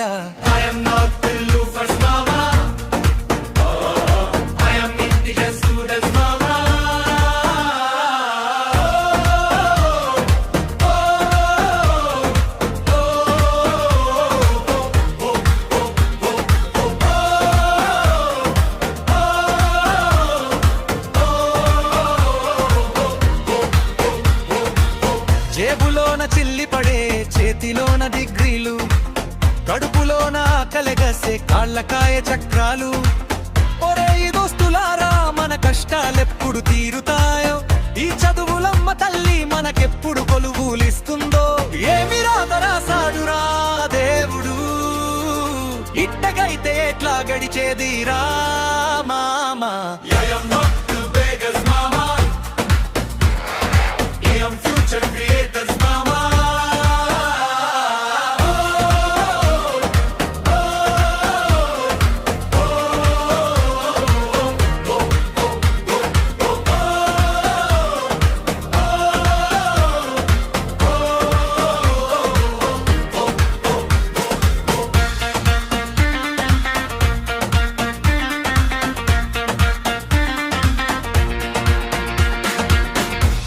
ఇలా. I am not the loafers mama, I am intelligent students mama. జేబులోన చిల్లి పడే చేతిలోన డిగ్రీలు, కడుపులోన కలగసే కాళ్ళకాయ చక్రాలు. ఒరే ఈ దోస్తులారా మన కష్టాలెప్పుడు తీరుతాయో, ఈ చదువులమ్మ తల్లి మనకెప్పుడు కొలువులిస్తుందో. ఏమి రాత రాసాడురా దేవుడు, ఇట్టగైతే ఎట్లా గడిచేదిరా మామా. I am not the beggars mama, I am future creators mama.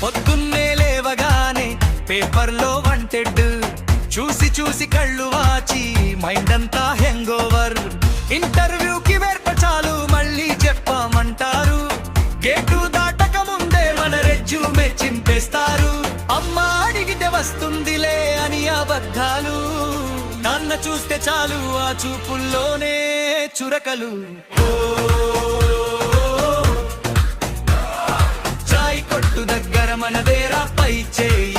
పొద్దున్నే లేవగానే పేపర్లో వాంటెడ్ చూసి చూసి కళ్ళు వాచి మైండ్ అంతా హ్యాంగోవర్. ఇంటర్వ్యూకి వేర్ప చాలు మళ్ళీ చెప్పమంటారు, గేటు దాటక ముందే మన రెజ్యూమే చింపేస్తారు. అమ్మ అడిగితే వస్తుందిలే అని అబద్ధాలు, నాన్న చూస్తే చాలు ఆ చూపుల్లోనే చురకలు. చాయ్ కొట్టు దగ్గర మనదేరా పై చేయి